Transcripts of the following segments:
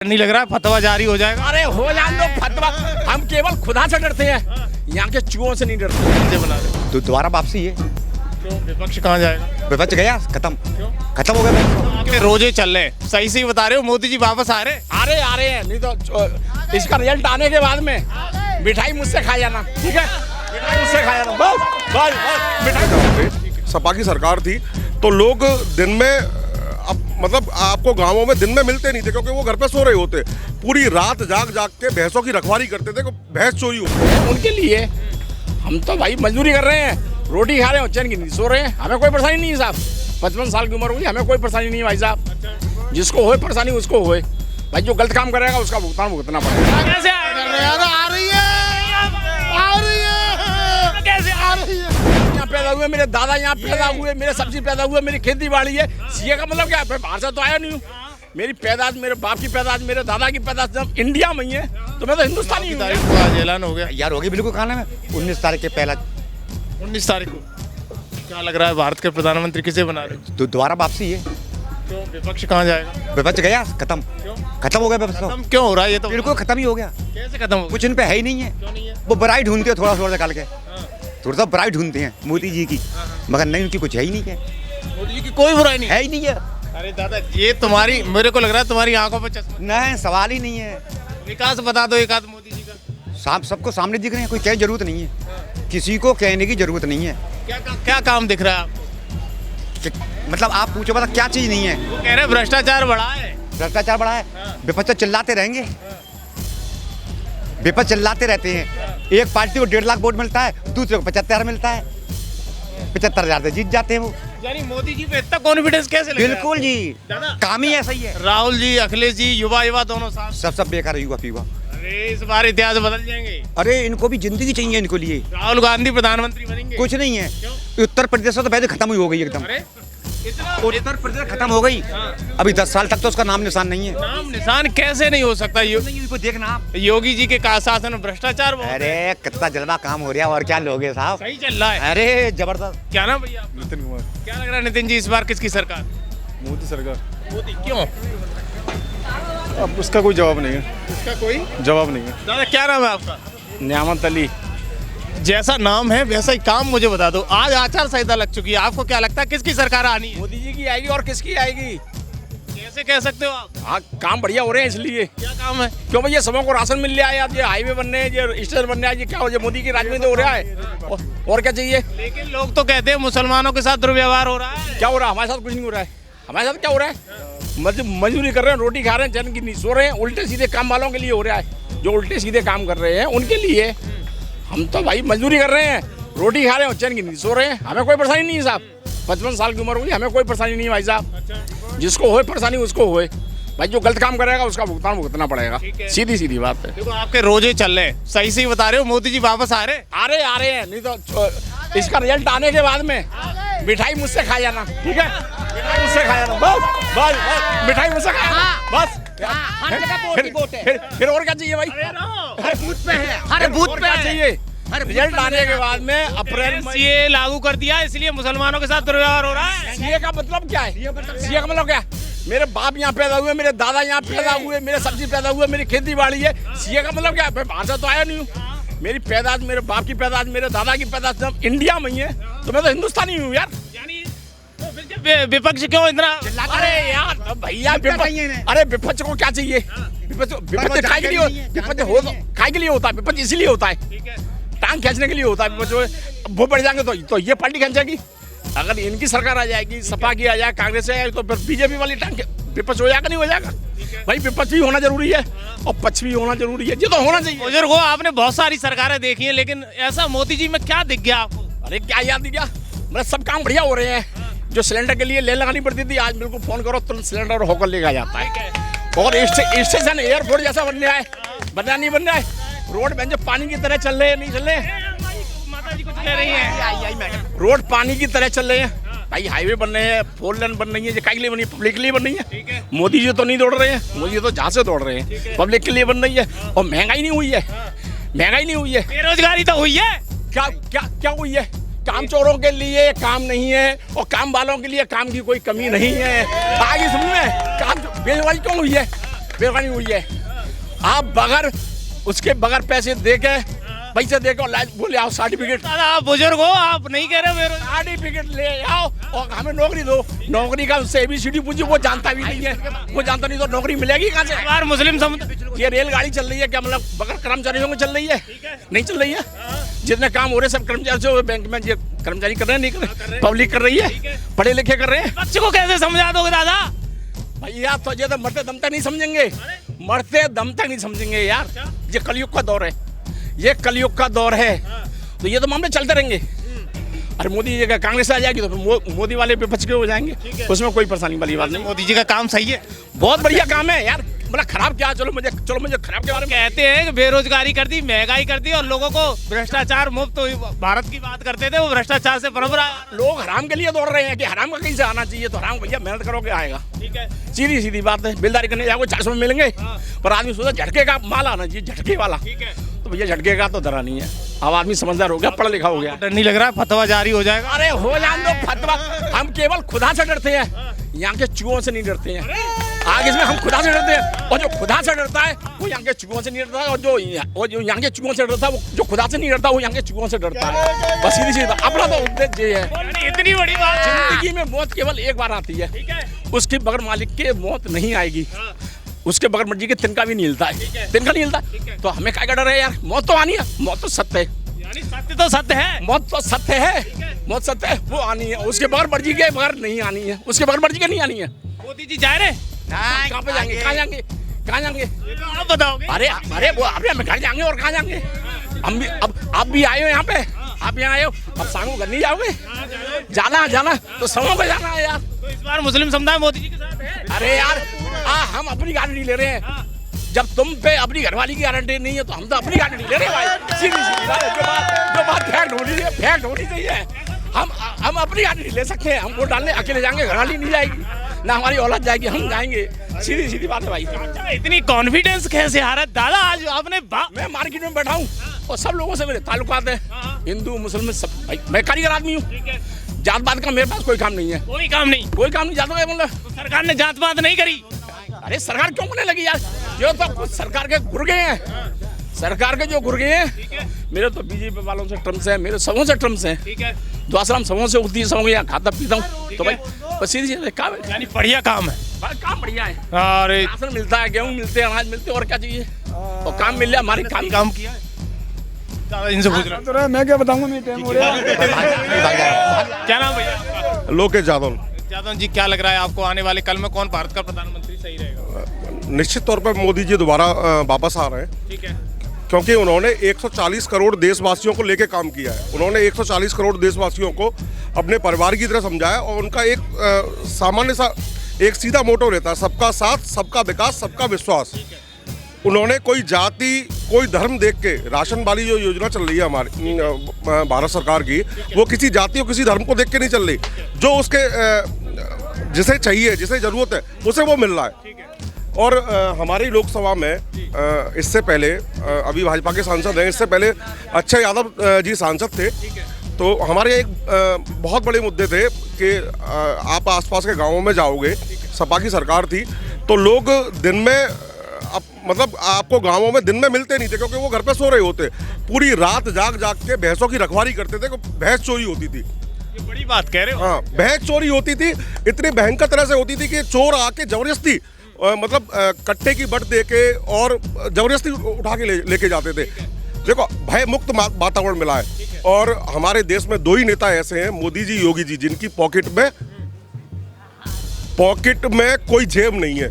नहीं लग रहा है फतवा जारी हो जाएगा। अरे हो जान दो फतवा, हम केवल खुदा से डरते हैं, यहाँ के चूहों से नहीं डरते। कैसे बना रहे तो दोबारा वापसी है। क्यों विपक्ष कहाँ जाएगा? विपक्ष गया, खत्म क्यों? खत्म हो गया। आपके रोजे चल रहे हैं, सही सही बता रहे हो, मोदी जी वापस आ रहे हैं। आ रहे हैं, नहीं तो इसका रिजल्ट आने के बाद में मिठाई मुझसे खा जाना, ठीक है? मिठाई मुझसे खा जाना, बस बस मिठाई। सपा की सरकार थी तो लोग दिन में मतलब आपको गांवों में दिन में मिलते नहीं थे क्योंकि वो घर पे सो रहे होते, पूरी रात जाग जाग के भैंसों की रखवाली करते थे, भैंस चोरी होती है। उनके लिए हम तो भाई मजदूरी कर रहे हैं, रोटी खा रहे हैं, चैन की नींद सो रहे हैं, हमें कोई परेशानी नहीं है साहब। 55 साल की उम्र हुई, हमें कोई परेशानी नहीं है भाई साहब। जिसको होए परेशानी उसको होए भाई, जो गलत काम करेगा उसका भुगतान भुगतना पड़ेगा। कैसे आ रही है? कैसे आ रही है? यहाँ पैदा हुए, मेरे दादा यहाँ पैदा हुए, मेरे सब्जी पैदा हुए, मेरी खेती बाड़ी है। सीए का मतलब क्या है? बाहर से तो आया नहीं हूँ। मेरी पैदाश, मेरे बाप की पैदाश, मेरे दादा की पैदाश जब इंडिया में ही है तो मैं तो हिंदुस्तानी हूँ। तारीख को आज ऐलान हो गया, यार होगी बिल्कुल खाने में 19 तारीख के पहला 19 तारीख को। क्या लग रहा है भारत के प्रधानमंत्री किसे बना रहे हो? तो दोबारा वापसी है। क्यों विपक्ष कहाँ जाएगा? विपक्ष गया, खत्म क्यों? खत्म हो गया विपक्ष। खत्म क्यों हो रहा है? ये तो बिल्कुल खत्म ही हो गया, कैसे खत्म हो? कुछ इन पे है ही नहीं है। क्यों नहीं है? वो बराई ढूंढते हैं थोड़ा थोड़ा निकाल के, थोड़ा सा बराई ढूंढते हैं मोदी जी की, मगर नहीं, उनकी कुछ है ही नहीं है, मोदी जी की कोई बुराई नहीं है ही नहीं है। अरे दादा, ये तुम्हारी, मेरे को लग रहा है तुम्हारी आंखों पे चश्मा। नहीं, सवाल ही नहीं है। विकास बता दो एक आध मोदी जी का। साहब सबको सामने दिख रहे हैं, कोई कहने की जरूरत नहीं है, किसी को कहने की जरूरत नहीं है। क्या काम दिख रहा है आपको? मतलब आप पूछो बता क्या चीज नहीं है। वो कह रहे हैं भ्रष्टाचार बढ़ा है। भ्रष्टाचार बढ़ा है, विपक्ष तो चिल्लाते रहेंगे, विपक्ष चिल्लाते रहते हैं। एक पार्टी को 1.5 लाख वोट मिलता है, दूसरे को 75 मिलता है, 75,000 से जीत जाते हैं वो। यानी मोदी जी पे इतना कॉन्फिडेंस कैसे लग रहा है? बिल्कुल जी, दादा, काम ही ऐसा ही है। राहुल जी, अखिलेश जी, युवा दोनों साथ। सब बेकार युवा पीवा। अरे इस बार इतिहास बदल जाएंगे। अरे इनको भी जिंदगी चाहिए, इनको लिए राहुल गांधी प्रधानमंत्री बनेंगे। कुछ नहीं है। क्यों? उत्तर प्रदेश तो पहले खत्म ही हो गई एकदम। अरे इतना उत्तर प्रदेश खत्म हो गई, अभी 10 साल तक तो उसका नाम निशान नहीं है। नाम निशान कैसे नहीं हो सकता? इनको देखना आप, योगी जी के शासन में भ्रष्टाचार बहुत है। अरे कितना जलवा काम हो रहा है, और क्या लोगे साहब। सही चल रहा है। अरे जबरदस्त। क्या नाम भैया? नितिन कुमार। क्या लग रहा है नितिन जी, इस बार किसकी सरकार? मोदी सरकार। मोदी। क्यों? अब उसका कोई जवाब नहीं है, इसका कोई जवाब नहीं है। दादा क्या नाम है आपका? न्यामत अली। जैसा नाम है वैसा ही काम मुझे बता दो। आज आचार संहिता लग चुकी है, आपको क्या लगता है किसकी सरकार आनी है? मोदी जी की आएगी और किसकी आएगी? कैसे कह सकते हो आप? हाँ, काम बढ़िया हो रहे हैं इसलिए। क्या काम है? क्यों भैया, सबों को राशन मिल रहा है, आज ये हाईवे बन रहे हैं, ये स्टेशन बन रहा है, ये क्या हो रहा है? मोदी की राज में तो हो रहा है, और क्या चाहिए? लेकिन लोग तो कहते हैं मुसलमानों के साथ दुर्व्यवहार हो रहा है। क्या हो रहा है? हमारे साथ कुछ नहीं हो रहा है। हमारे साथ क्या हो रहा है? मजदूरी कर रहे हैं, रोटी खा रहे हैं, चैन की नींद सो रहे हैं। उल्टे सीधे काम वालों के लिए हो रहा है, जो उल्टे सीधे काम कर रहे हैं उनके लिए। हम तो भाई मजदूरी कर रहे हैं, रोटी खा रहे हैं, चैन की नींद सो रहे हैं, हमें कोई परेशानी नहीं है साहब। 55 साल की उम्र हुई, हमें कोई परेशानी नहीं है भाई साहब। जिसको होए परेशानी उसको होए भाई, जो गलत काम करेगा उसका भुगतान भुगतना पड़ेगा। सीधी सीधी बात है। देखो आपके रोजे चल रहे हैं, सही सही बता रहे हो, मोदी जी वापस आ रहे हैं। आ रहे हैं, नहीं तो इसका रिजल्ट आने के बाद में मिठाई मुझसे खा जाना, ठीक है? मिठाई मुझसे खा जाना, बस बस मिठाई मुझसे खा जाना, बस। फिर और क्या चाहिए भाई? हर बूथ पे है, हर बूथ पे क्या है। चाहिए? रिजल्ट आने के बाद में अप्रैल में सीए लागू कर दिया, इसलिए मुसलमानों के साथ दुर्व्यवहार हो रहा है। सीए का मतलब क्या है? सीए का मतलब क्या है? मेरे बाप यहाँ पैदा हुए, मेरे दादा यहाँ पैदा हुए, मेरे सब्जी पैदा हुए, मेरी खेती बाड़ी है। सीए का मतलब क्या है? मैं बाहर से तो आया नहीं हूँ। मेरी पैदाश, मेरे बाप की पैदाश, मेरे दादा की पैदाश जब इंडिया में ही है तो मैं तो हिंदुस्तानी हूँ यार। यानी तो फिर जब विपक्ष क्यों इतना? अरे यार भैया, अरे विपक्ष को क्या चाहिए? विपक्ष खाए के लिए, विपक्ष हो खाए के लिए होता है, विपक्ष इसीलिए होता है, टांग खींचने के लिए होता है। विपक्ष वो बढ़ जाएंगे तो ये पार्टी खींचेगी। अगर इनकी सरकार आ जाएगी, सपा की आ जाए, कांग्रेस से आएगी, तो फिर बीजेपी वाली टांग विपक्ष हो जाएगा, नहीं हो जाएगा? भाई विपक्ष भी होना जरूरी है और पक्ष भी होना जरूरी है, ये तो होना चाहिए। बुजुर्ग हो, आपने बहुत सारी सरकारें देखी हैं, लेकिन ऐसा मोदी जी में क्या दिख गया आपको? अरे क्या याद दिया, मतलब सब काम बढ़िया हो रहे हैं। जो सिलेंडर के लिए लाइन लगानी पड़ती थी, आज मेरे को फोन करो तुरंत सिलेंडर होकर लेकर जाता है। और स्टेशन एयरपोर्ट जैसा बन रहा है, बनना नहीं बन रहा है। रोड बन जो पानी की तरह चल रहे हैं, नहीं चल रहे हैं? माता जी कुछ कह रही हैं। रोड पानी की तरह चल रहे हैं भाई, हाईवे बन रहे हैं, 4 लेन बन रही है, ये काहे के लिए बनी है? पब्लिक के लिए बन रही है। मोदी जी तो नहीं दौड़ रहे हैं, मोदी जी तो जहाँ से दौड़ रहे हैं, पब्लिक के लिए बन रही है। और महंगाई नहीं हुई है, महंगाई नहीं हुई है। बेरोजगारी तो हुई है। क्या क्या क्या हुई है? काम चोरों के लिए काम नहीं है और काम वालों के लिए काम की कोई कमी नहीं है। आगे समझ में काम बेरोजगारी क्यों हुई है? बेईमानी हुई है। आप बगैर उसके बगैर पैसे दे के और बोले आओ सर्टिफिकेट। दादा आप बुजुर्ग हो, आप नहीं कह रहे हो सर्टिफिकेट ले आओ और हमें नौकरी दो। नौकरी का उससे ABCD पूछी, वो जानता भी नहीं है। वो जानता नहीं तो नौकरी मिलेगी कहाँ से? बार मुस्लिम समुदाय ये रेलगाड़ी चल रही है क्या, मतलब बगैर कर्मचारियों में चल रही है? नहीं चल रही है। जितने काम हो रहे सब कर्मचारी जो बैंक में जो कर्मचारी कर रहे हैं, नहीं कर रहे, पब्लिक कर रही है, पढ़े लिखे कर रहे हैं। बच्चे को कैसे समझा दोगे दादा? भैया तो ये तो मरते दम तक नहीं समझेंगे, मरते दम तक नहीं समझेंगे यार। ये कलयुग का दौर है, ये कलयुग का दौर है, तो ये तो मामले चलते रहेंगे। अरे मोदी जी का कांग्रेस आ जाएगी तो फिर मोदी वाले पे बच के हो जाएंगे, उसमें कोई परेशानी वाली बात नहीं। मोदी जी का काम सही है, बहुत बढ़िया काम है यार। मतलब खराब क्या, चलो मुझे खराब के बारे में कहते हैं कि बेरोजगारी कर दी, महंगाई कर दी और लोगों को भ्रष्टाचार मुक्त भारत की बात करते थे, वो भ्रष्टाचार से बरबर लोग हराम के लिए दौड़ रहे हैं कि हराम का कहीं से आना चाहिए। तो हराम भैया मेहनत करोगे आएगा, ठीक है, सीधी सीधी बात है। बिलदारी करने जाओगे 400 में मिलेंगे, पर आदमी सोचा झटके का माल आना चाहिए, झटके वाला। ठीक है, तो भैया झटके का तो डरा नहीं है। अब आदमी समझदार हो गया, पढ़ा लिखा हो गया। डर नहीं लग रहा है फतवा जारी हो जाएगा? अरे हो जान दो फतवा, हम केवल खुदा से डरते हैं, यहाँ के चूहों से नहीं डरते हैं। आगे इसमें हम खुदा से डरते हैं, और जो खुदा से डरता है वो यहाँ के चूहों से नहीं डरता है, और जो यहाँ के चूहों से डरता है, वो जो खुदा से नहीं डरता वो यहाँ के चूहों से डरता है। बस सीधी सीधी अपना तो उद्देश्य ये है। इतनी बड़ी बात, जिंदगी में मौत केवल एक बार आती है, उसके बगैर मालिक के मौत नहीं आएगी, उसके बगैर मर्जी के तिनका भी नहीं हिलता है, तिनका नहीं हिलता। तो हमें क्या डर है यार, मौत तो आनी है, मौत तो सत्य है, यानी सत्य तो सत्य है, मौत तो सत्य है, मौत सत्य है, वो आनी है, उसके बगैर मर्जी के बगैर नहीं आनी है, उसके बगैर मर्जी के नहीं आनी है। मोदी जी जा रहे? कहाँ पे जाएंगे, कहाँ जाएंगे, कहाँ जाएंगे? आप बताओगे? अरे वो अभी हम घर जाएंगे और कहाँ जाएंगे? हम भी अब आप भी आए हो यहाँ पे, आप यहाँ आए हो, अब सांगो घर नहीं जाओगे? जाना तो समों को जाना है यार। तो इस बार मुस्लिम समुदाय मोदी जी के साथ है? अरे यार हम अपनी गारंटी ले रहे हैं। जब तुम पे अपनी घरवाली की गारंटी नहीं है तो हम तो अपनी गारंटी ले रहे हैं भाई। सीधी बात है, जो बात फैक्ट होनी चाहिए। हम अपनी गारंटी ले सकते हैं, हम वोट डालने अकेले जाएंगे, घरवाली नहीं जाएगी, ना हमारी औलाद जाएगी, हम जाएंगे। सीधी बात है भाई। अच्छा, इतनी कॉन्फिडेंस कैसे आ रहा है दादा? आज आपने मैं मार्केट में बैठा हूँ और सब लोगों से मेरे ताल्लुकात है, हिंदू मुसलमान सब भाई। मैं कारीगर आदमी हूँ, जात पात का मेरे पास कोई काम नहीं है, कोई काम नहीं जाता है मतलब। तो सरकार ने जात पात नहीं करी? अरे सरकार क्यों करने लगी यार? जो तो कुछ सरकार के गुर्गे हैं, सरकार के जो गुर्गे हैं, मेरे तो बीजेपी वालों से टर्म्स हैं, मेरे सबों से टर्म्स हैं। ठीक है, द्वासराम सबों से उठती सबों यहाँ खाता पीता हूँ, तो भाई बस सीधी काम है, यानी बढ़िया काम है, काम बढ़िया है। अरे राशन मिलता है, गेहूँ मिलते हैं, अनाज मिलते हैं, और क्या चाहिए? और काम मिल जाए, हमारे काम किया है दादा, इनसे पूछ रहा हूं। मैं क्या बताऊंगा, मेरी टाइम हो रहा है। क्या नाम भैया आपका? लोकेश यादव। यादव जी, क्या लग रहा है आपको आने वाले कल में कौन भारत का प्रधानमंत्री सही रहेगा? निश्चित तौर पर मोदी जी दोबारा वापस आ रहे हैं, ठीक है, क्योंकि उन्होंने 140 करोड़ देशवासियों को लेके काम किया है। उन्होंने 140 करोड़ देशवासियों को अपने परिवार की तरह समझाया, और उनका एक सामान्य सा एक सीधा मोटो रहता है, सबका साथ, सबका विकास, सबका विश्वास। उन्होंने कोई जाति, कोई धर्म देख के, राशन वाली जो योजना चल रही है हमारी भारत सरकार की, वो किसी जाति और किसी धर्म को देख के नहीं चल रही। जो उसके जिसे चाहिए, जिसे जरूरत है, उसे वो मिल रहा है। और हमारी लोकसभा में इससे पहले अभी भाजपा के सांसद हैं, इससे पहले अक्षय यादव जी सांसद थे। तो हमारे एक बहुत बड़े मुद्दे थे कि आप आसपास के गांवों में जाओगे, सपा की सरकार थी, तो लोग दिन में मतलब आपको गांवों में दिन में मिलते नहीं थे, क्योंकि वो घर पे सो रहे होते। पूरी रात जाग के भैंसों की रखवाली करते थे, भैंस चोरी होती थी। ये बड़ी बात कह रहे हो? हाँ, भैंस चोरी होती थी, इतनी भयंकर तरह से होती थी कि चोर आके जबरदस्ती मतलब कट्टे की बट दे के और जबरदस्ती उठा के लेके जाते थे। देखो, भय मुक्त वातावरण मिला है। और हमारे देश में दो ही नेता ऐसे हैं, मोदी जी, योगी जी, जिनकी पॉकेट में कोई जेब नहीं है।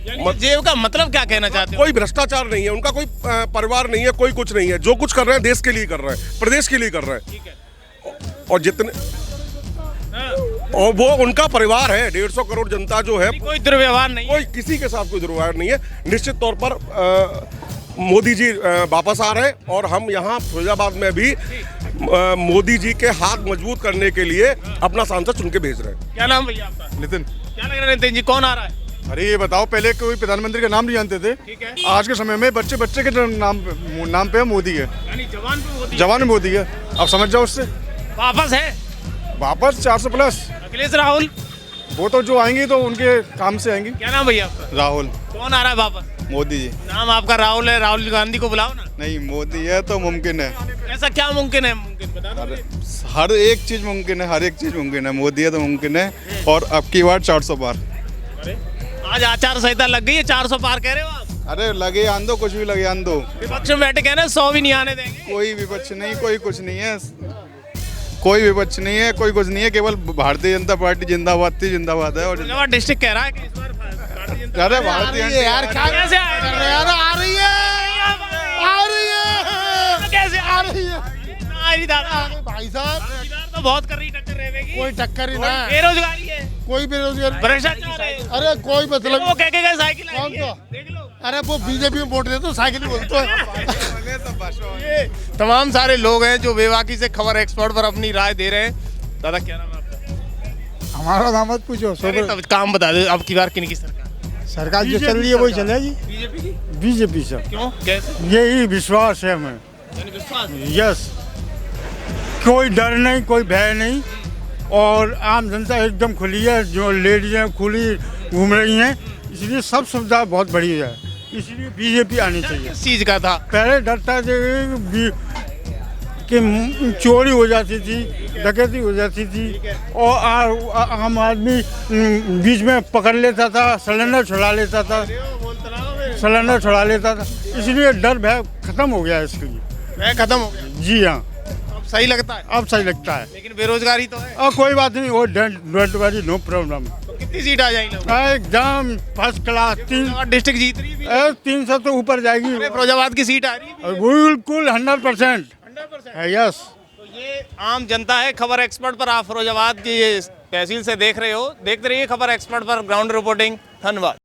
जेब का मतलब क्या कहना चाहते हो? कोई भ्रष्टाचार नहीं है, उनका कोई परिवार नहीं है, कोई कुछ नहीं है। जो कुछ कर रहे हैं देश के लिए कर रहे हैं, प्रदेश के लिए कर रहे हैं। और जितने और वो उनका परिवार है, 150 करोड़ जनता जो है, कोई दुर्व्यवहार नहीं, कोई किसी के साथ कोई दुर्व्यवहार नहीं है। निश्चित तौर पर मोदी जी वापस आ रहे हैं, और हम यहाँ फिरोजाबाद में भी मोदी जी के हाथ मजबूत करने के लिए अपना सांसद चुन के भेज रहे हैं। क्या नाम भैया आपका? नितिन। क्या लग रहा है नितिन जी, कौन आ रहा है? अरे ये बताओ, पहले कोई प्रधानमंत्री का नाम नहीं जानते थे, ठीक है, आज के समय में बच्चे के नाम पे मोदी है, यानी जवान पे मोदी, जवान में मोदी है। अब समझ जाओ उससे वापस है, वापस 400 प्लस। अखिलेश राहुल वो तो जो आएंगे तो उनके काम से आएंगे। क्या नाम भैया आपका? राहुल कौन आ रहा है वापस? मोदी जी। नाम आपका राहुल है, राहुल गांधी को बुलाओ ना। नहीं, मोदी है तो मुमकिन है। ऐसा क्या मुमकिन है? मुमकिन बता दो। हर एक चीज मुमकिन है, हर एक चीज मुमकिन है। मोदी है तो मुमकिन है। और अब की बार 400 पार। आज आचार संहिता लग गई है, 400 पार कह रहे हो आप? अरे लगे आन दो, कुछ भी लगे आन दो। विपक्ष में बैठे कहना 100 भी नहीं आने देंगे। कोई विपक्ष नहीं, कोई कुछ नहीं है, कोई विपक्ष नहीं है, कोई कुछ नहीं है। केवल भारतीय जनता पार्टी जिंदाबाद थी, जिंदाबाद है। और फिरोजाबाद डिस्ट्रिक्ट कह रहा है कि इस बार भारतीय जनता अरे भारतीय यार क्या कैसे आ रही है? आ रही है, कैसे आ रही है? नहीं दादा भाई साहब तो बहुत कर रही टक्कर रहेगी। कोई टक्कर ही ना है, बेरोजगारी है, कोई बेरोजगारी। भ्रष्टाचार है। अरे कोई मतलब वो कह के गए साइकिल आई कौन है, सा? देख लो। अरे वो बीजेपी में वोट देते तो साइकिल ही बोलते हैं। ये तमाम सारे लोग हैं जो बेबाकी से खबर एक्सपर्ट पर अपनी राय दे रहे हैं। दादा क्या नाम है आपका? हमारा नाम मत पूछो, अरे तब काम बता दो, अब की बार किन की सरकार? सरकार जो चल रही है वही चलेगी। बीजेपी की? बीजेपी से क्यों, कैसे? यही विश्वास है हमें। यानी विश्वास? यस, कोई डर नहीं, कोई भय नहीं, और आम जनता एकदम खुली है। जो लेडीजें खुली घूम रही हैं, इसलिए सब सुविधा बहुत बढ़िया है। इसलिए बीजेपी आनी चाहिए। किस चीज का था? पहले डरता कि चोरी हो जाती थी, डकैती हो जाती थी, और आम आदमी बीच में पकड़ लेता था, सिलेंडर छुड़ा लेता था। इसलिए डर भय खत्म हो गया है इसके लिए। मैं खत्म हो गया, जी हाँ, अब सही लगता है। अब सही लगता है। लेकिन बेरोजगारी तो है। और कोई बात नहीं, वो डोंट वरी, नो प्रॉब्लम। तो कितनी सीट आ जाएंगे? एकदम फर्स्ट क्लास। डिस्ट्रिक्ट जीत रही है। 300 तो ऊपर जाएगी। फिरोजाबाद की सीट आ रही है। बिल्कुल 100% है। यस, तो ये आम जनता है। खबर एक्सपर्ट पर आप फिरोजाबाद की ये तहसील से देख रहे हो। देखते रहिए खबर एक्सपर्ट पर ग्राउंड रिपोर्टिंग। धन्यवाद।